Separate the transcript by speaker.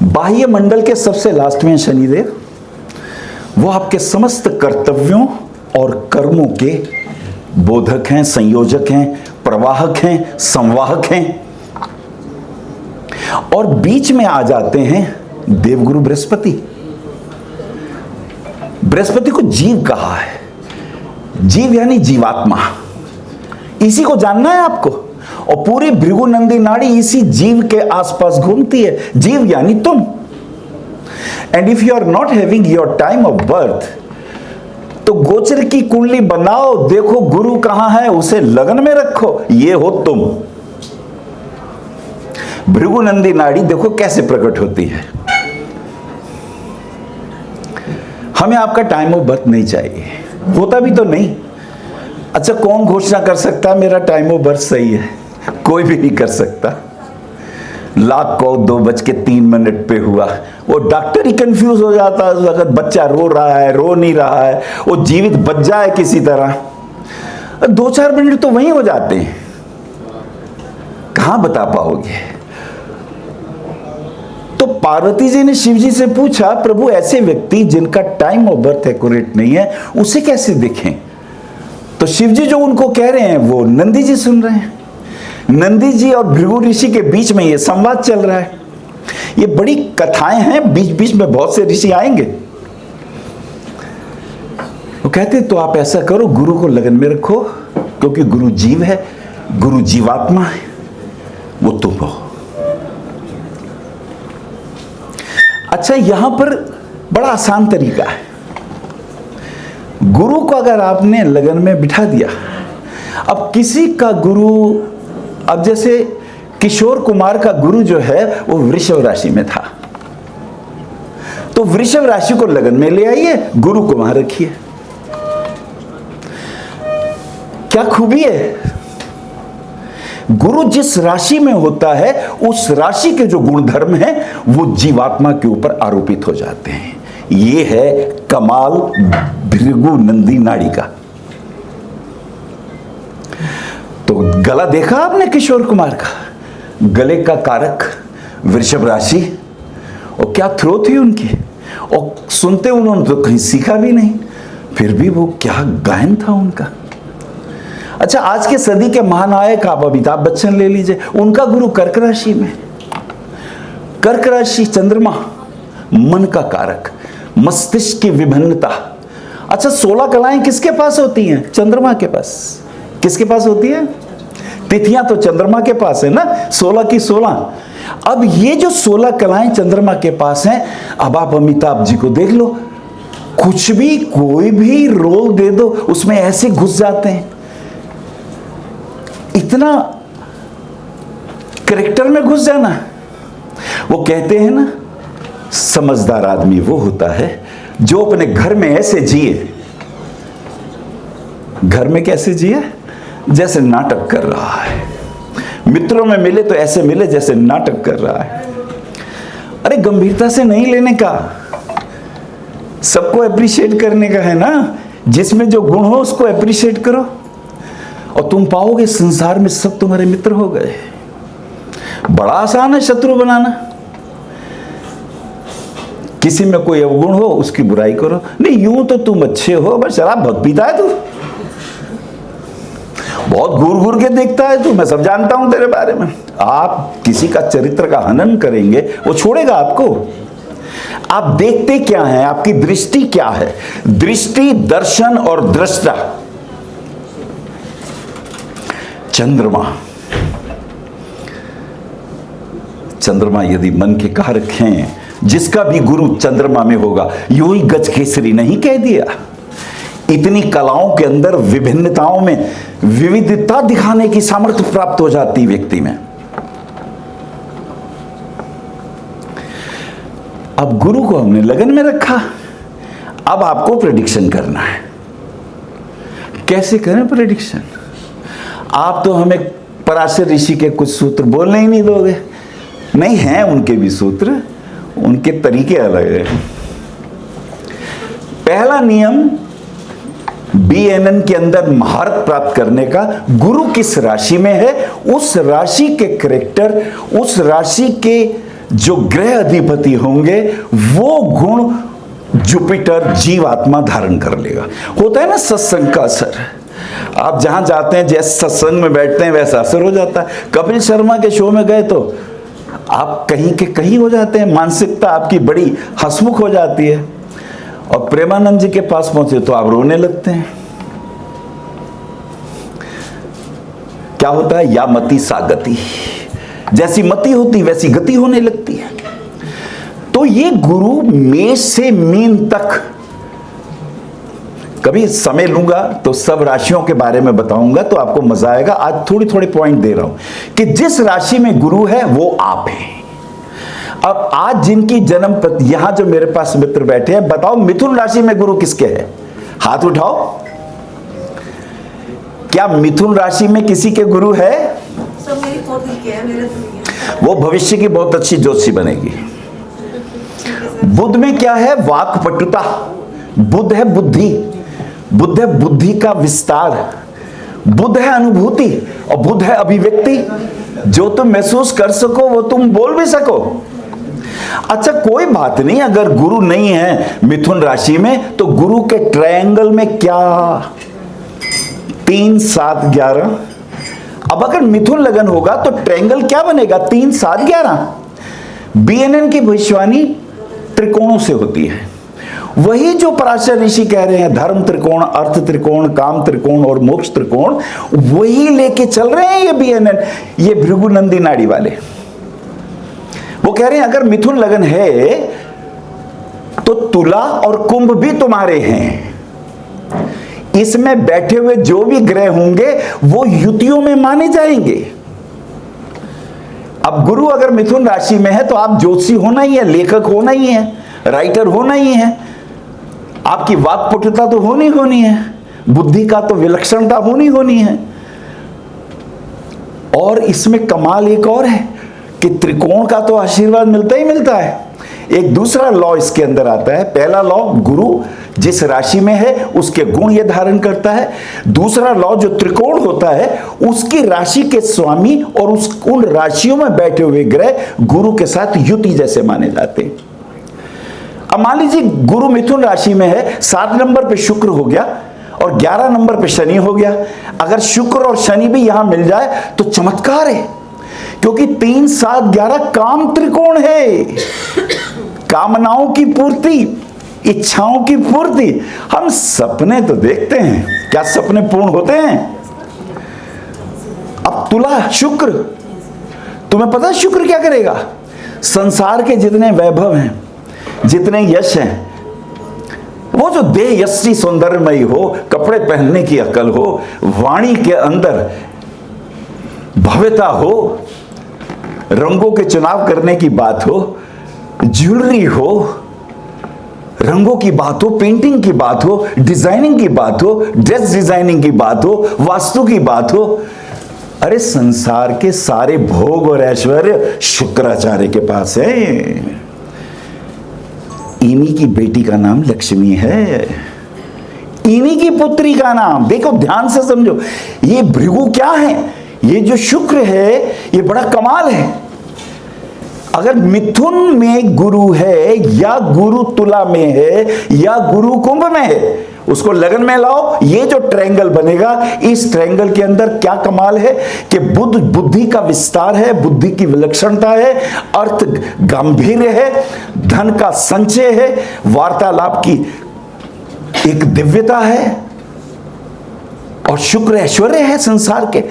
Speaker 1: बाह्य मंडल के सबसे लास्ट में शनिदेव, वो आपके समस्त कर्तव्यों और कर्मों के बोधक हैं, संयोजक हैं, प्रवाहक हैं, संवाहक हैं। और बीच में आ जाते हैं देवगुरु बृहस्पति। बृहस्पति को जीव कहा है, जीव यानी जीवात्मा, इसी को जानना है आपको। और पूरी भृगुनंदी नाड़ी इसी जीव के आसपास घूमती है। जीव यानी तुम। And if you are not having your time of birth, तो गोचर की कुंडली बनाओ, देखो गुरु कहां है, उसे लगन में रखो, ये हो तुम। भृगुनंदी नाड़ी देखो कैसे प्रकट होती है। हमें आपका टाइम ऑफ बर्थ नहीं चाहिए, होता भी तो नहीं। अच्छा, कौन घोषणा कर सकता है मेरा टाइम ऑफ बर्थ सही है? कोई भी नहीं कर सकता। लाख को 2:03 पे हुआ, वो डॉक्टर ही कंफ्यूज हो जाता है उस वक्त, बच्चा रो रहा है, रो नहीं रहा है, वो जीवित बच जाए किसी तरह। 2-4 मिनट तो वहीं हो जाते हैं, कहां बता पाओगे? तो पार्वती जी ने शिव जी से पूछा, प्रभु ऐसे व्यक्ति जिनका टाइम ऑफ बर्थ एक्यूरेट नहीं है, उसे कैसे देखें? तो शिव जी जो उनको कह रहे हैं वो नंदी जी सुन रहे हैं। नंदी जी और भृगु ऋषि के बीच में ये संवाद चल रहा है। ये बड़ी कथाएं हैं, बीच बीच में बहुत से ऋषि आएंगे। वो कहते तो आप ऐसा करो, गुरु को लगन में रखो, क्योंकि गुरु जीव है, गुरु जीवात्मा है, वो तुम हो। अच्छा, यहां पर बड़ा आसान तरीका है। गुरु को अगर आपने लगन में बिठा दिया, अब किसी का गुरु, अब जैसे किशोर कुमार का गुरु जो है वो वृषभ राशि में था, तो वृषभ राशि को लगन में ले आइए, गुरु को वहां रखिए। क्या खूबी है? गुरु जिस राशि में होता है, उस राशि के जो गुणधर्म हैं वो जीवात्मा के ऊपर आरोपित हो जाते हैं। ये है कमाल भृगुनंदी नाड़ी का। तो गला देखा आपने किशोर कुमार का, गले का कारक वृषभ राशि, और क्या थ्रो थी उनकी, और सुनते उन्होंने तो कहीं सीखा भी नहीं, फिर भी वो क्या गायन था उनका। अच्छा, आज के सदी के महानायक आप अमिताभ बच्चन ले लीजिए, उनका गुरु कर्क राशि में। कर्क राशि चंद्रमा, मन का कारक, मस्तिष्क की विभिन्नता। अच्छा, 16 कलाएं किसके पास होती हैं? चंद्रमा के पास। किसके पास होती है? तिथियां तो चंद्रमा के पास है ना, 16 की 16। अब ये जो 16 कलाएं चंद्रमा के पास हैं, अब आप अमिताभ जी को देख लो, कुछ भी कोई भी रोल दे दो उसमें ऐसे घुस जाते हैं, इतना कैरेक्टर में घुस जाना। वो कहते हैं ना, समझदार आदमी वो होता है जो अपने घर में ऐसे जिए, घर में कैसे जिए, जैसे नाटक कर रहा है। मित्रों में मिले तो ऐसे मिले जैसे नाटक कर रहा है। अरे गंभीरता से नहीं लेने का, सबको अप्रिशिएट करने का है ना। जिसमें जो गुण हो उसको अप्रिशिएट करो, और तुम पाओगे संसार में सब तुम्हारे मित्र हो गए। बड़ा आसान है शत्रु बनाना। किसी में कोई अवगुण हो उसकी बुराई करो, नहीं यूं तो तुम अच्छे हो, बस शराब बहुत पीता है तू, बहुत घूर घूर के देखता है तू, मैं सब जानता हूं तेरे बारे में। आप किसी का चरित्र का हनन करेंगे, वो छोड़ेगा आपको। आप देखते क्या हैं, आपकी दृष्टि क्या है? दृष्टि, दर्शन और दृष्टा। चंद्रमा, चंद्रमा यदि मन के कारक हैं, जिसका भी गुरु चंद्रमा में होगा, यूं ही गज केसरी नहीं कह दिया। इतनी कलाओं के अंदर विभिन्नताओं में विविधता दिखाने की सामर्थ्य प्राप्त हो जाती व्यक्ति में। अब गुरु को हमने लगन में रखा, अब आपको प्रेडिक्शन करना है। कैसे करें प्रेडिक्शन? आप तो हमें पराशर ऋषि के कुछ सूत्र बोलने ही नहीं दोगे। नहीं, हैं उनके भी सूत्र, उनके तरीके अलग हैं। पहला नियम BNN के अंदर महारत प्राप्त करने का, गुरु किस राशि में है, उस राशि के कैरेक्टर, उस राशि के जो ग्रह अधिपति होंगे वो गुण जुपिटर जीवात्मा धारण कर लेगा। होता है ना सत्संग का असर, आप जहां जाते हैं जैसे सत्संग में बैठते हैं वैसा असर हो जाता है। कपिल शर्मा के शो में गए तो आप कहीं के कहीं हो जाते हैं, मानसिकता आपकी बड़ी हंसमुख हो जाती है। और प्रेमानंद जी के पास पहुंचे तो आप रोने लगते हैं। क्या होता है? या मति सा गति, जैसी मति होती वैसी गति होने लगती है। तो ये गुरु मेष से मीन तक, कभी समय लूंगा तो सब राशियों के बारे में बताऊंगा तो आपको मजा आएगा। आज थोड़ी थोड़ी पॉइंट दे रहा हूं कि जिस राशि में गुरु है वो आप हैं। अब आज जिनकी जन्म यहां जो मेरे पास मित्र बैठे हैं, बताओ मिथुन राशि में गुरु किसके है? हाथ उठाओ। क्या मिथुन राशि में किसी के गुरु है?
Speaker 2: सब मेरी पोती के है, मेरे तो नहीं है।
Speaker 1: वो भविष्य की बहुत अच्छी ज्योतिषी बनेगी। बुध में क्या है? वाक्पटुता। बुध है बुद्धि, बुध है बुद्धि का विस्तार, बुध है अनुभूति और बुध है अभिव्यक्ति। जो तुम महसूस कर सको वो तुम बोल भी सको। अच्छा कोई बात नहीं, अगर गुरु नहीं है मिथुन राशि में तो गुरु के ट्रायंगल में क्या? 3, 7, 11। अब अगर मिथुन लगन होगा तो ट्रायंगल क्या बनेगा? 3, 7, 11। BNN की भविष्यवाणी त्रिकोणों से होती है। वही जो पराशर ऋषि कह रहे हैं, धर्म त्रिकोण, अर्थ त्रिकोण, काम त्रिकोण और मोक्ष त्रिकोण, वही लेके चल रहे हैं ये BNN, ये भृगुनंदी नाड़ी वाले। वो कह रहे हैं अगर मिथुन लगन है तो तुला और कुंभ भी तुम्हारे हैं। इसमें बैठे हुए जो भी ग्रह होंगे वो युतियों में माने जाएंगे। अब गुरु अगर मिथुन राशि में है तो आप ज्योतिषी होना ही है, लेखक होना ही है, राइटर होना ही है, आपकी वाक्पटुता तो होनी है, बुद्धि का तो विलक्षणता होनी है। और इसमें कमाल एक और है कि त्रिकोण का तो आशीर्वाद मिलता ही मिलता है। एक दूसरा लॉ इसके अंदर आता है। पहला लॉ, गुरु जिस राशि में है उसके गुण ये धारण करता है। दूसरा लॉ जो त्रिकोण होता है उसकी राशि के स्वामी और उन राशियों में बैठे हुए ग्रह गुरु के साथ युति जैसे माने जाते हैं। अब मान लीजिए गुरु मिथुन राशि में है, 7 नंबर पे शुक्र हो गया और 11 नंबर पे शनि हो गया। अगर शुक्र और शनि भी यहां मिल जाए तो चमत्कार है, क्योंकि 3, 7, 11 काम त्रिकोण है। कामनाओं की पूर्ति, इच्छाओं की पूर्ति। हम सपने तो देखते हैं, क्या सपने पूर्ण होते हैं? अब तुला शुक्र, तुम्हें पता है शुक्र क्या करेगा? संसार के जितने वैभव हैं, जितने यश हैं, वो जो देह यशी सौंदर्यमयी हो, कपड़े पहनने की अकल हो, वाणी के अंदर भव्यता हो, रंगों के चुनाव करने की बात हो, ज्वेलरी हो, रंगों की बात हो, पेंटिंग की बात हो, डिजाइनिंग की बात हो, ड्रेस डिजाइनिंग की बात हो, वास्तु की बात हो, अरे संसार के सारे भोग और ऐश्वर्य शुक्राचार्य के पास है। इन्हीं की बेटी का नाम लक्ष्मी है, इन्हीं की पुत्री का नाम, देखो ध्यान से समझो, ये भृगु क्या है? ये जो शुक्र है ये बड़ा कमाल है। अगर मिथुन में गुरु है या गुरु तुला में है या गुरु कुंभ में है, उसको लगन में लाओ, ये जो ट्रायंगल बनेगा, इस ट्रायंगल के अंदर क्या कमाल है कि बुद्धि का विस्तार है, बुद्धि की विलक्षणता है, अर्थ गंभीर है, धन का संचय है, वार्तालाप की एक दिव्यता है और शुक्र ऐश्वर्य है संसार के।